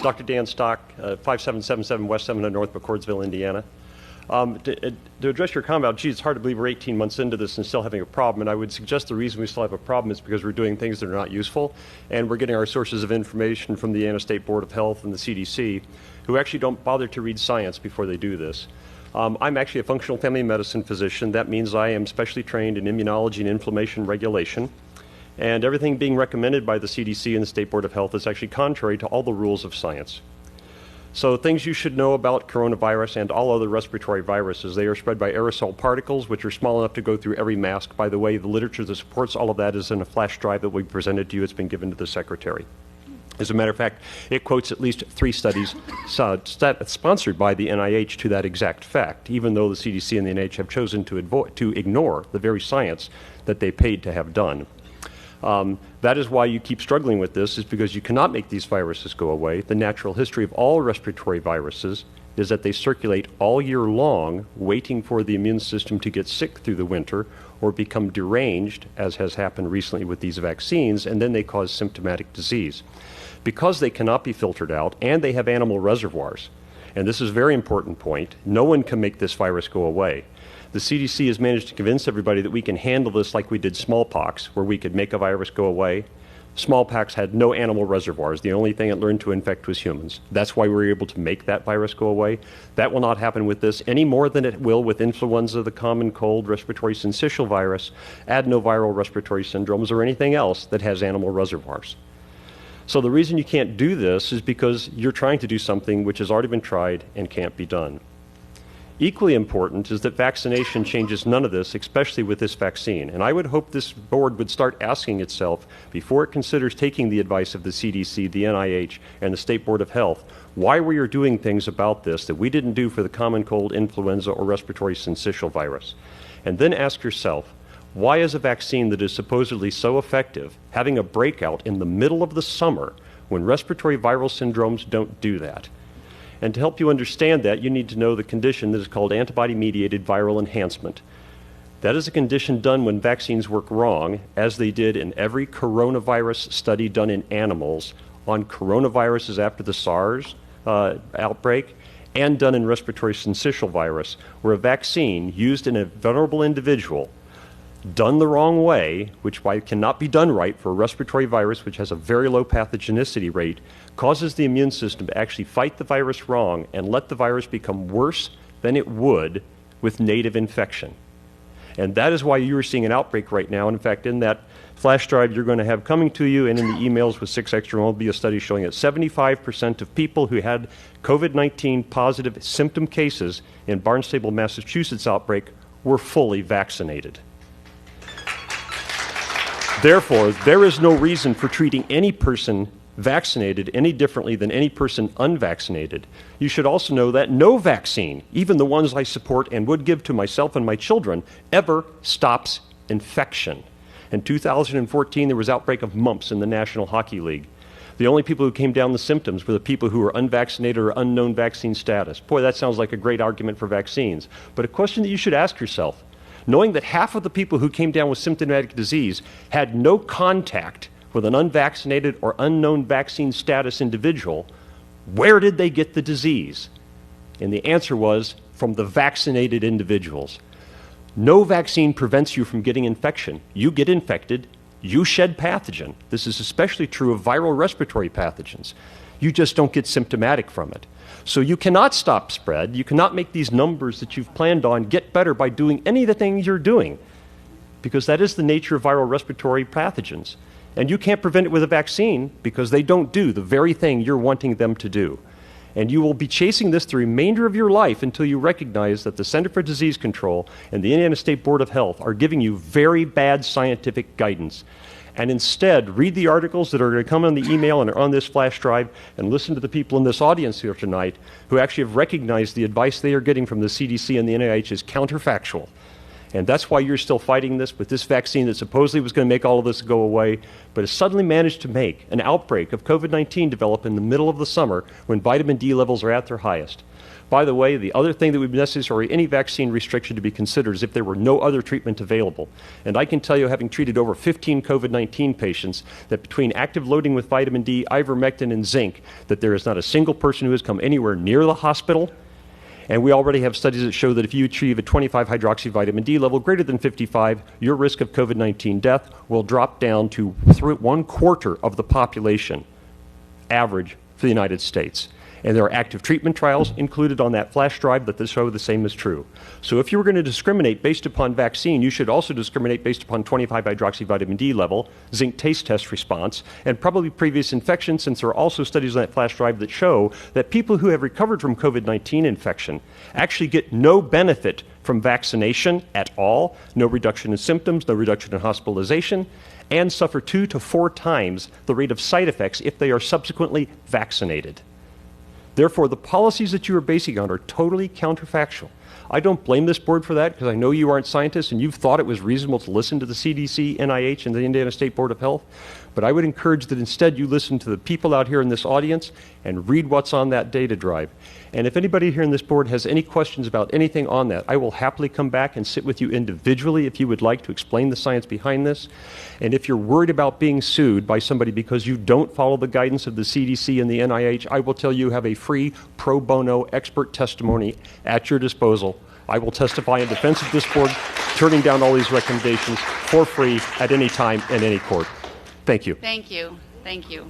Dr. Dan Stock, 5777 West 700 North McCordsville, Indiana. To address your comment about, gee, it's hard to believe we're 18 months into this and still having a problem, and I would suggest the reason we still have a problem is because we're doing things that are not useful, and we're getting our sources of information from the Indiana State Board of Health and the CDC, who actually don't bother to read science before they do this. I'm actually a functional family medicine physician. That means I am specially trained in immunology and inflammation regulation, and everything being recommended by the CDC and the State Board of Health is actually contrary to all the rules of science. So things you should know about coronavirus and all other respiratory viruses: they are spread by aerosol particles, which are small enough to go through every mask. By the way, the literature that supports all of that is in a flash drive that we presented to you. It's been given to the Secretary. As a matter of fact, it quotes at least 3 studies sponsored by the NIH to that exact fact, even though the CDC and the NIH have chosen to ignore the very science that they paid to have done. That is why you keep struggling with this, is because you cannot make these viruses go away. The natural history of all respiratory viruses is that they circulate all year long, waiting for the immune system to get sick through the winter or become deranged, as has happened recently with these vaccines, and then they cause symptomatic disease. Because they cannot be filtered out, and they have animal reservoirs, and this is a very important point, no one can make this virus go away. The CDC has managed to convince everybody that we can handle this like we did smallpox, where we could make a virus go away. Smallpox had no animal reservoirs. The only thing it learned to infect was humans. That's why we were able to make that virus go away. That will not happen with this any more than it will with influenza, the common cold, respiratory syncytial virus, adenoviral respiratory syndromes, or anything else that has animal reservoirs. So the reason you can't do this is because you're trying to do something which has already been tried and can't be done. Equally important is that vaccination changes none of this, especially with this vaccine. And I would hope this board would start asking itself, before it considers taking the advice of the CDC, the NIH, and the State Board of Health, why we are doing things about this that we didn't do for the common cold, influenza, or respiratory syncytial virus. And then ask yourself, why is a vaccine that is supposedly so effective having a breakout in the middle of the summer when respiratory viral syndromes don't do that? And to help you understand that, you need to know the condition that is called antibody-mediated viral enhancement. That is a condition done when vaccines work wrong, as they did in every coronavirus study done in animals on coronaviruses after the SARS outbreak, and done in respiratory syncytial virus, where a vaccine used in a vulnerable individual done the wrong way, which cannot be done right for a respiratory virus which has a very low pathogenicity rate, causes the immune system to actually fight the virus wrong and let the virus become worse than it would with native infection. And that is why you are seeing an outbreak right now. And in fact, in that flash drive you're going to have coming to you and in the emails with 6 extra will be a study showing that 75% of people who had COVID-19 positive symptom cases in Barnstable, Massachusetts outbreak were fully vaccinated. Therefore, there is no reason for treating any person vaccinated any differently than any person unvaccinated. You should also know that no vaccine, even the ones I support and would give to myself and my children, ever stops infection. In 2014, there was outbreak of mumps in the National Hockey League. The only people who came down the symptoms were the people who were unvaccinated or unknown vaccine status. Boy, that sounds like a great argument for vaccines. But a question that you should ask yourself, knowing that half of the people who came down with symptomatic disease had no contact with an unvaccinated or unknown vaccine status individual, where did they get the disease? And the answer was from the vaccinated individuals. No vaccine prevents you from getting infection. You get infected, you shed pathogen. This is especially true of viral respiratory pathogens. You just don't get symptomatic from it. So you cannot stop spread. You cannot make these numbers that you've planned on get better by doing any of the things you're doing, because that is the nature of viral respiratory pathogens. And you can't prevent it with a vaccine because they don't do the very thing you're wanting them to do. And you will be chasing this the remainder of your life until you recognize that the Center for Disease Control and the Indiana State Board of Health are giving you very bad scientific guidance. And instead, read the articles that are going to come on the email and are on this flash drive, and listen to the people in this audience here tonight who actually have recognized the advice they are getting from the CDC and the NIH is counterfactual. And that's why you're still fighting this with this vaccine that supposedly was going to make all of this go away, but has suddenly managed to make an outbreak of COVID-19 develop in the middle of the summer when vitamin D levels are at their highest. By the way, the other thing that would be necessary any vaccine restriction to be considered is if there were no other treatment available. And I can tell you, having treated over 15 COVID-19 patients, that between active loading with vitamin D, ivermectin, and zinc, that there is not a single person who has come anywhere near the hospital. And we already have studies that show that if you achieve a 25 hydroxyvitamin D level greater than 55, your risk of COVID-19 death will drop down to 1/4 of the population average for the United States. And there are active treatment trials included on that flash drive that show the same is true. So if you were going to discriminate based upon vaccine, you should also discriminate based upon 25 hydroxyvitamin D level, zinc taste test response, and probably previous infection, since there are also studies on that flash drive that show that people who have recovered from COVID-19 infection actually get no benefit from vaccination at all, no reduction in symptoms, no reduction in hospitalization, and suffer 2 to 4 times the rate of side effects if they are subsequently vaccinated. Therefore, the policies that you are basing on are totally counterfactual. I don't blame this board for that because I know you aren't scientists and you've thought it was reasonable to listen to the CDC, NIH, and the Indiana State Board of Health. But I would encourage that instead you listen to the people out here in this audience and read what's on that data drive. And if anybody here in this board has any questions about anything on that, I will happily come back and sit with you individually if you would like to explain the science behind this. And if you're worried about being sued by somebody because you don't follow the guidance of the CDC and the NIH, I will tell you have a free pro bono expert testimony at your disposal. I will testify in defense of this board, turning down all these recommendations for free at any time in any court. Thank you. Thank you. Thank you.